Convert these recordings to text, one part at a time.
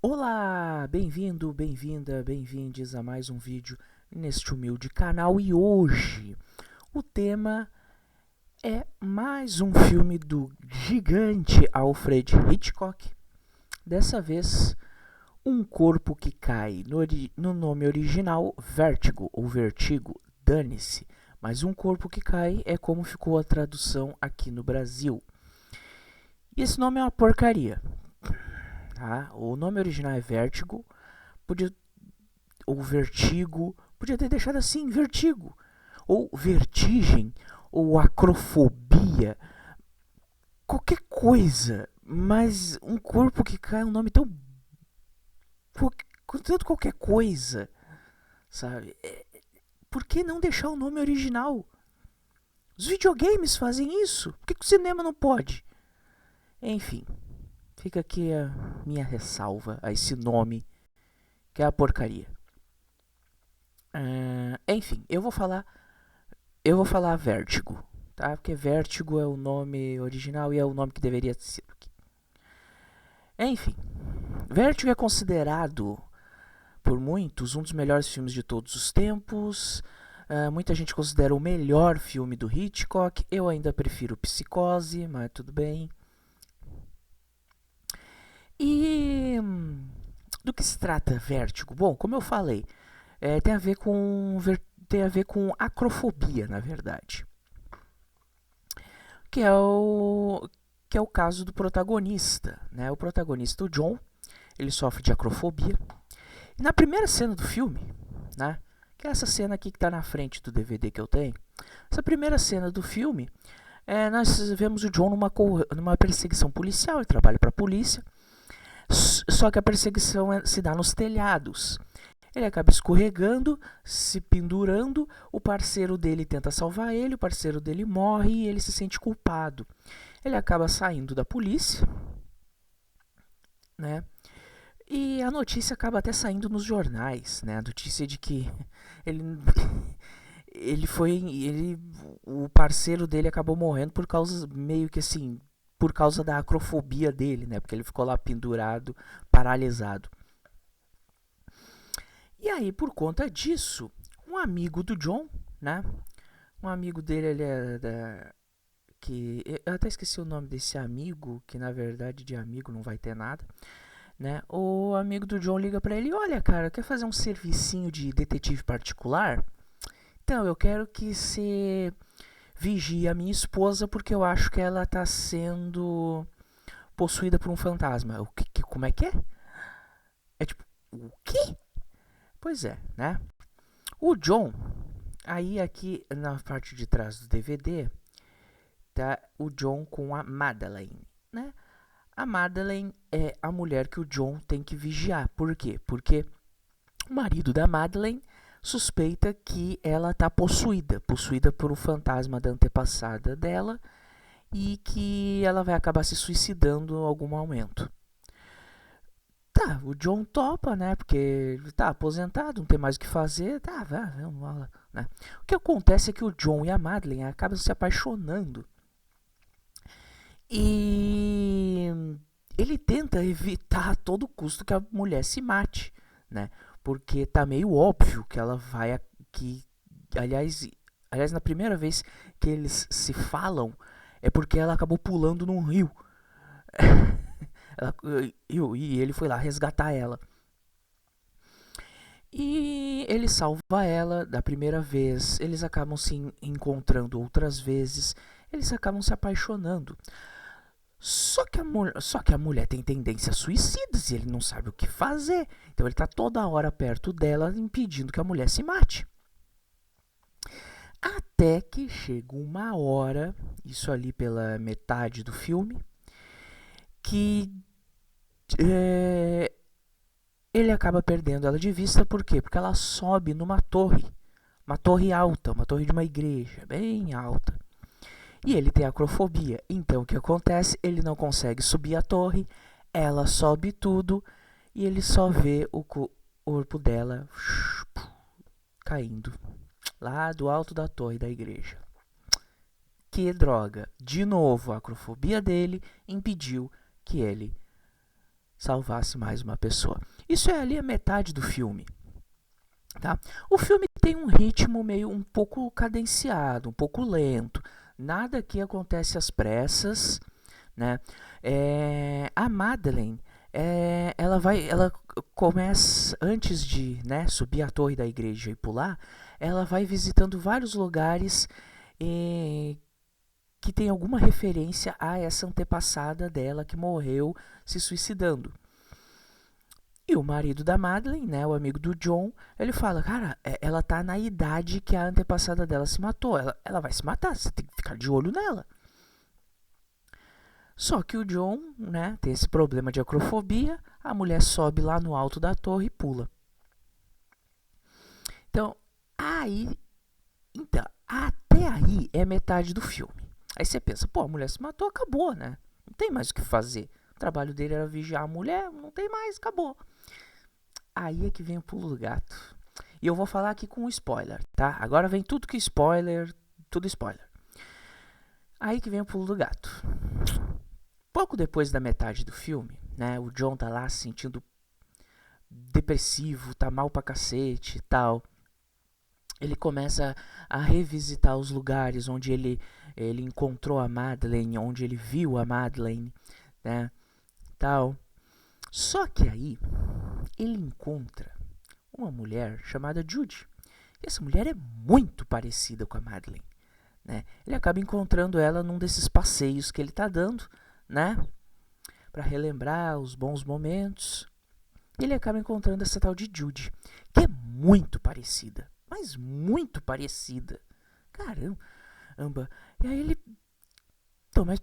Olá, bem-vindo, bem-vinda, bem-vindes a mais um vídeo neste humilde canal e hoje o tema é mais um filme do gigante Alfred Hitchcock. Dessa vez, Um Corpo que Cai, no nome original Vértigo ou Vertigo, dane-se, mas Um Corpo que Cai é como ficou a tradução aqui no Brasil. E esse nome é uma porcaria. Tá? O nome original é Vértigo, podia, ou Vertigo, podia ter deixado assim, Vertigo, ou Vertigem, ou Acrofobia, qualquer coisa, mas Um Corpo que Cai é um nome tão. Tanto qualquer coisa, sabe? Por que não deixar o nome original? Os videogames fazem isso, por que o cinema não pode? Enfim, fica aqui a minha ressalva a esse nome, que é a porcaria. Enfim, eu vou falar Vértigo, tá? Porque Vértigo é o nome original e é o nome que deveria ser aqui. Enfim, Vértigo é considerado por muitos um dos melhores filmes de todos os tempos. Muita gente considera o melhor filme do Hitchcock. Eu ainda prefiro Psicose, mas tudo bem. E do que se trata Vértigo? Bom, como eu falei, tem a ver com acrofobia, na verdade. Que é o caso do protagonista, né? O protagonista, o John, ele sofre de acrofobia. E na primeira cena do filme, né? Que é essa cena aqui que está na frente do DVD que eu tenho. Essa primeira cena do filme, nós vemos o John numa perseguição policial. Ele trabalha para a polícia. Só que a perseguição se dá nos telhados. Ele acaba escorregando, se pendurando, o parceiro dele tenta salvar ele, o parceiro dele morre e ele se sente culpado. Ele acaba saindo da polícia, né? E a notícia acaba até saindo nos jornais, né? A notícia de que ele o parceiro dele acabou morrendo por causa meio que assim, por causa da acrofobia dele, né? Porque ele ficou lá pendurado, paralisado. E aí, por conta disso, um amigo do John, né? Um amigo dele, ele é que eu até esqueci o nome desse amigo, que na verdade de amigo não vai ter nada, né? O amigo do John liga pra ele: "Olha, cara, quer fazer um servicinho de detetive particular? Então, eu quero que você vigie a minha esposa porque eu acho que ela tá sendo possuída por um fantasma." Como é que é? É tipo, o quê? Pois é, né? O John, aí aqui na parte de trás do DVD, tá o John com a Madeleine, né? A Madeleine é a mulher que o John tem que vigiar. Por quê? Porque o marido da Madeleine suspeita que ela está possuída por um fantasma da antepassada dela e que ela vai acabar se suicidando em algum momento. Tá, o John topa, né? Porque ele tá aposentado, não tem mais o que fazer. Tá, vamos lá, né? O que acontece é que o John e a Madeleine acabam se apaixonando. E ele tenta evitar a todo custo que a mulher se mate, né? Porque tá meio óbvio que ela vai que aliás na primeira vez que eles se falam é porque ela acabou pulando num rio. ela, e ele foi lá resgatar ela. E ele salva ela da primeira vez, eles acabam se encontrando outras vezes, eles acabam se apaixonando. Só que a mulher tem tendências suicidas e ele não sabe o que fazer. Então ele tá toda hora perto dela, impedindo que a mulher se mate. Até que chega uma hora, isso ali pela metade do filme, que ele acaba perdendo ela de vista. Por quê? Porque ela sobe numa torre. Uma torre alta, uma torre de uma igreja, bem alta. E ele tem acrofobia. Então o que acontece? Ele não consegue subir a torre, ela sobe tudo e ele só vê o corpo dela caindo lá do alto da torre da igreja. Que droga! De novo, a acrofobia dele impediu que ele salvasse mais uma pessoa. Isso é ali a metade do filme. Tá? O filme tem um ritmo meio um pouco cadenciado, um pouco lento. Nada que acontece às pressas, né? A Madeleine, ela começa antes de, né, subir a torre da igreja e pular, ela vai visitando vários lugares que tem alguma referência a essa antepassada dela que morreu se suicidando. E o marido da Madeleine, né, o amigo do John, ele fala, cara, ela tá na idade que a antepassada dela se matou. Ela vai se matar, você tem que ficar de olho nela. Só que o John, né, tem esse problema de acrofobia, a mulher sobe lá no alto da torre e pula. Então, até aí é metade do filme. Aí você pensa, pô, a mulher se matou, acabou, né? Não tem mais o que fazer. O trabalho dele era vigiar a mulher, não tem mais, acabou. Aí é que vem o pulo do gato. E eu vou falar aqui com um spoiler, tá? Agora vem tudo que spoiler, tudo spoiler. Aí que vem o pulo do gato. Pouco depois da metade do filme, né? O John tá lá se sentindo depressivo, tá mal pra cacete e tal. Ele começa a revisitar os lugares onde ele encontrou a Madeleine, onde ele viu a Madeleine, né? Tal. Só que aí ele encontra uma mulher chamada Judy. E essa mulher é muito parecida com a Madeleine, né? Ele acaba encontrando ela num desses passeios que ele tá dando, né? Para relembrar os bons momentos. E ele acaba encontrando essa tal de Judy, que é muito parecida, mas muito parecida. Caramba. E aí ele... Então, mas...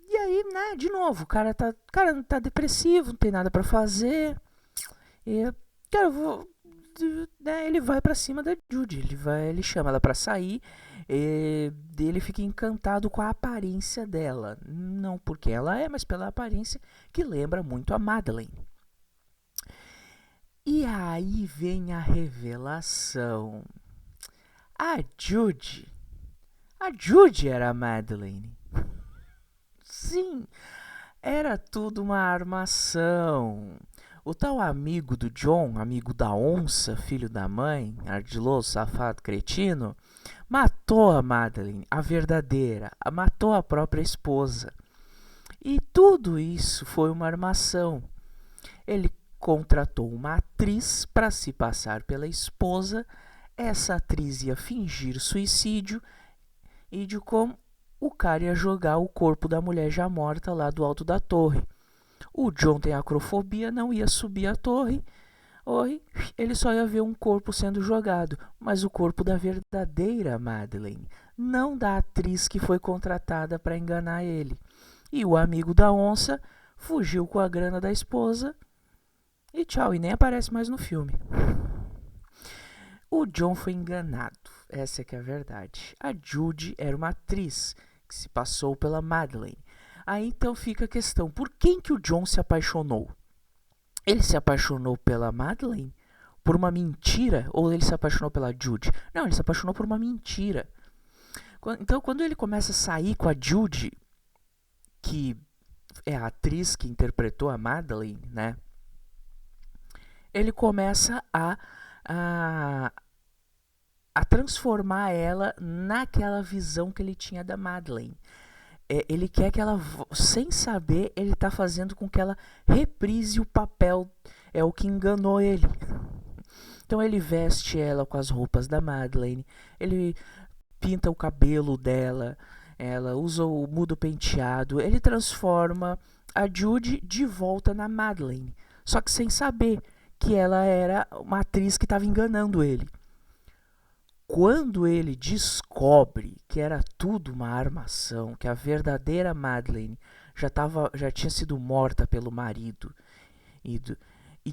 E aí, né, de novo, o cara tá depressivo, não tem nada pra fazer. E, cara, né, ele vai pra cima da Judy, ele chama ela pra sair. E ele fica encantado com a aparência dela. Não porque ela é, mas pela aparência que lembra muito a Madeleine. E aí vem a revelação. A Judy era a Madeleine. Sim, era tudo uma armação. O tal amigo do John, amigo da onça, filho da mãe, ardiloso, safado, cretino, matou a Madeleine, a verdadeira, matou a própria esposa. E tudo isso foi uma armação. Ele contratou uma atriz para se passar pela esposa. Essa atriz ia fingir suicídio e de como o cara ia jogar o corpo da mulher já morta lá do alto da torre. O John tem acrofobia, não ia subir a torre. Ele só ia ver um corpo sendo jogado, mas o corpo da verdadeira Madeleine, não da atriz que foi contratada para enganar ele. E o amigo da onça fugiu com a grana da esposa e tchau, e nem aparece mais no filme. O John foi enganado, essa é que é a verdade. A Judy era uma atriz que se passou pela Madeleine. Aí então fica a questão, por quem que o John se apaixonou? Ele se apaixonou pela Madeleine? Por uma mentira? Ou ele se apaixonou pela Judy? Não, ele se apaixonou por uma mentira. Então quando ele começa a sair com a Judy, que é a atriz que interpretou a Madeleine, né? Ele começa a transformar ela naquela visão que ele tinha da Madeleine. Ele quer que ela, sem saber, ele está fazendo com que ela reprise o papel, é o que enganou ele. Então ele veste ela com as roupas da Madeleine, ele pinta o cabelo dela, ela muda o penteado, ele transforma a Judy de volta na Madeleine, só que sem saber que ela era uma atriz que estava enganando ele. Quando ele descobre que era tudo uma armação, que a verdadeira Madeleine já tinha sido morta pelo marido e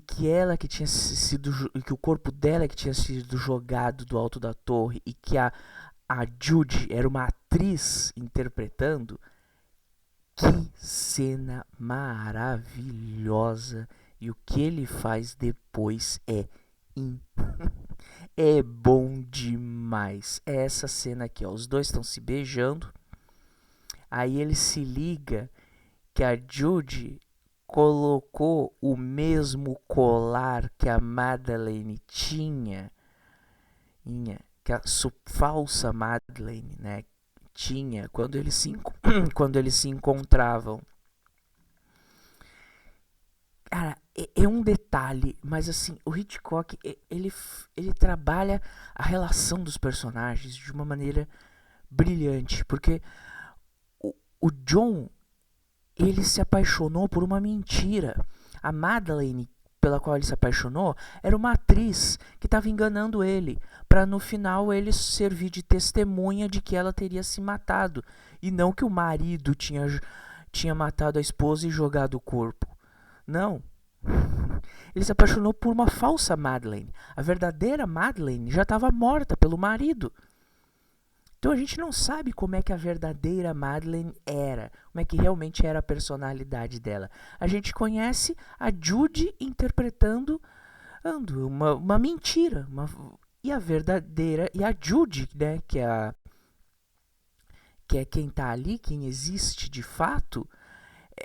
que ela que tinha sido, que o corpo dela que tinha sido jogado do alto da torre e que a Judy era uma atriz interpretando, que cena maravilhosa! E o que ele faz depois é bom demais. É essa cena aqui, ó. Os dois estão se beijando. Aí ele se liga que a Judy colocou o mesmo colar que a Madeleine tinha, que a falsa Madeleine, né, tinha quando eles se encontravam. Cara, é um detalhe, mas assim, o Hitchcock, ele trabalha a relação dos personagens de uma maneira brilhante, porque o John, ele se apaixonou por uma mentira. A Madeleine, pela qual ele se apaixonou, era uma atriz que estava enganando ele, para no final ele servir de testemunha de que ela teria se matado, e não que o marido tinha matado a esposa e jogado o corpo. Não. Ele se apaixonou por uma falsa Madeleine. A verdadeira Madeleine já estava morta pelo marido. Então a gente não sabe como é que a verdadeira Madeleine era, como é que realmente era a personalidade dela. A gente conhece a Judy interpretando uma mentira. E a verdadeira, e a Judy, né, que é quem está ali, quem existe de fato,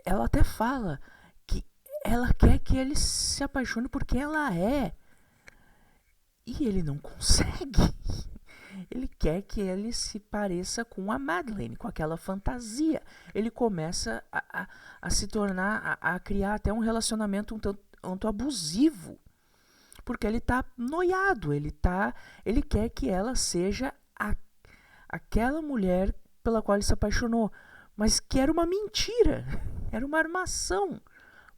ela até fala que ela quer que ele se apaixone porque ela é. E ele não consegue. Ele quer que ele se pareça com a Madeleine, com aquela fantasia. Ele começa a se tornar, a criar até um relacionamento um tanto abusivo. Porque ele tá noiado, ele quer que ela seja aquela mulher pela qual ele se apaixonou. Mas que era uma mentira, era uma armação.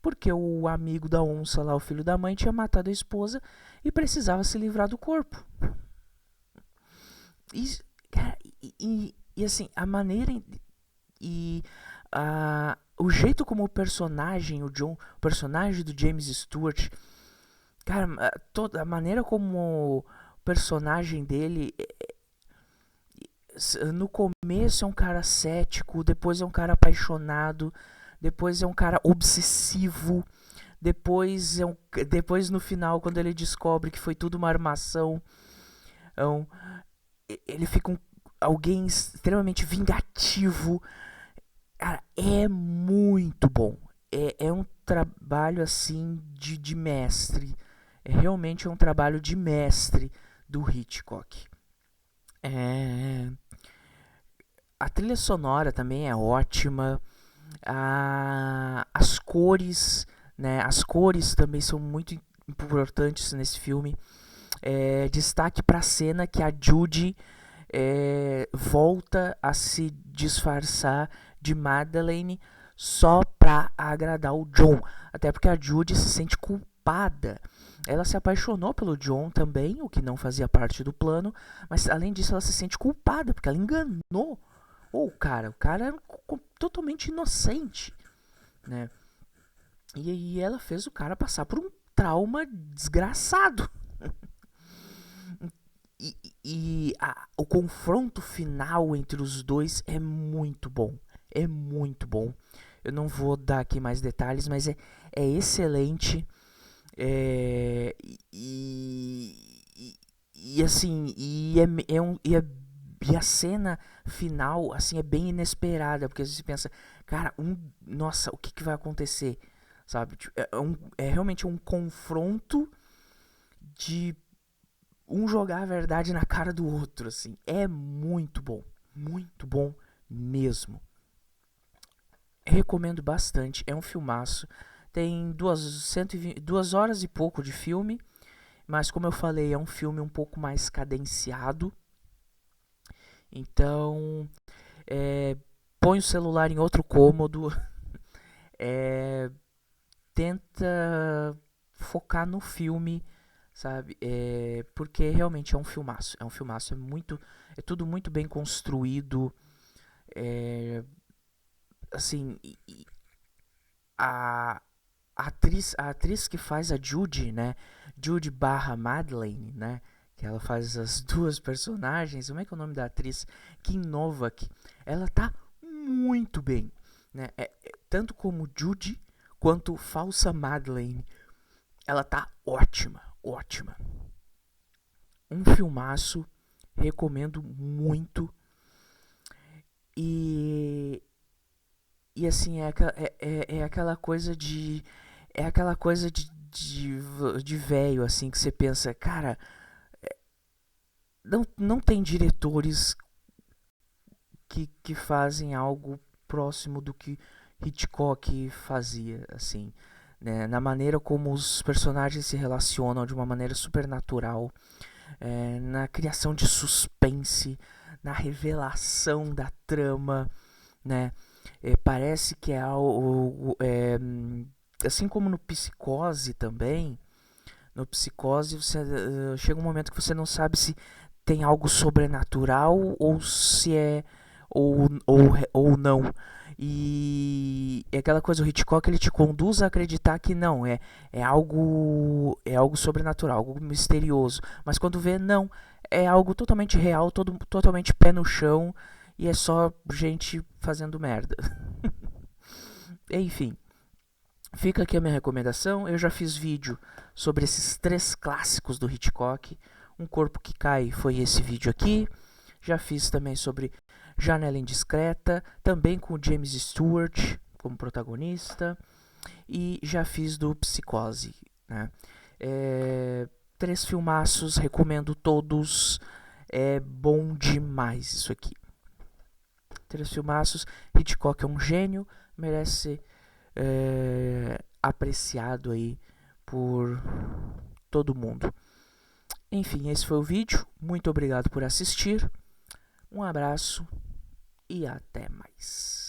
Porque o amigo da onça lá, o filho da mãe, tinha matado a esposa e precisava se livrar do corpo. Isso, cara, e assim, a maneira o jeito como o personagem, o personagem do James Stewart, cara, toda a maneira como o personagem dele no começo é um cara cético, depois é um cara apaixonado, depois é um cara obsessivo, depois no final, quando ele descobre que foi tudo uma armação, ele fica alguém extremamente vingativo. Cara, é muito bom. É um trabalho assim de mestre. Realmente é um trabalho de mestre do Hitchcock. A trilha sonora também é ótima. As cores, né? As cores também são muito importantes nesse filme. Destaque para a cena que a Judy volta a se disfarçar de Madeleine só para agradar o John. Até porque a Judy se sente culpada. Ela se apaixonou pelo John também, o que não fazia parte do plano, mas além disso ela se sente culpada porque ela enganou o cara era totalmente inocente, né? E aí ela fez o cara passar por um trauma desgraçado. O confronto final entre os dois é muito bom. É muito bom. Eu não vou dar aqui mais detalhes, mas é excelente. Assim, e a cena final assim é bem inesperada, porque você pensa, cara, nossa, o que vai acontecer, sabe? É realmente um confronto de um jogar a verdade na cara do outro, assim. É muito bom mesmo. Recomendo bastante, é um filmaço. Tem 2 horas e pouco de filme, mas como eu falei, é um filme um pouco mais cadenciado. Então, põe o celular em outro cômodo, tenta focar no filme, sabe? Porque realmente é um filmaço. É tudo muito bem construído. Assim, a atriz que faz a Judy, né? Judy barra Madeleine, né? Que ela faz as duas personagens. Como é que é o nome da atriz? Kim Novak. Ela tá muito bem, né? Tanto como Judy quanto falsa Madeleine. Ela tá ótima. Um filmaço. Recomendo muito. E e assim, é aquela coisa de. É aquela coisa de velho, assim, que você pensa, cara, não tem diretores que fazem algo próximo do que Hitchcock fazia, assim, né? Na maneira como os personagens se relacionam de uma maneira super natural, na criação de suspense, na revelação da trama, né? Parece que é algo, assim como no Psicose também. No Psicose você chega um momento que você não sabe se tem algo sobrenatural ou se é ou não. E é aquela coisa, o Hitchcock ele te conduz a acreditar que não, é algo sobrenatural, algo misterioso. Mas quando vê, não, é algo totalmente real, totalmente pé no chão e é só gente fazendo merda. Enfim, fica aqui a minha recomendação. Eu já fiz vídeo sobre esses 3 clássicos do Hitchcock. Um Corpo que Cai foi esse vídeo aqui. Já fiz também sobre Janela Indiscreta, também com o James Stewart como protagonista. E já fiz do Psicose, né? 3 filmaços, recomendo todos. É bom demais isso aqui. 3 filmaços. Hitchcock é um gênio, merece ser apreciado aí por todo mundo. Enfim, esse foi o vídeo. Muito obrigado por assistir. Um abraço e até mais.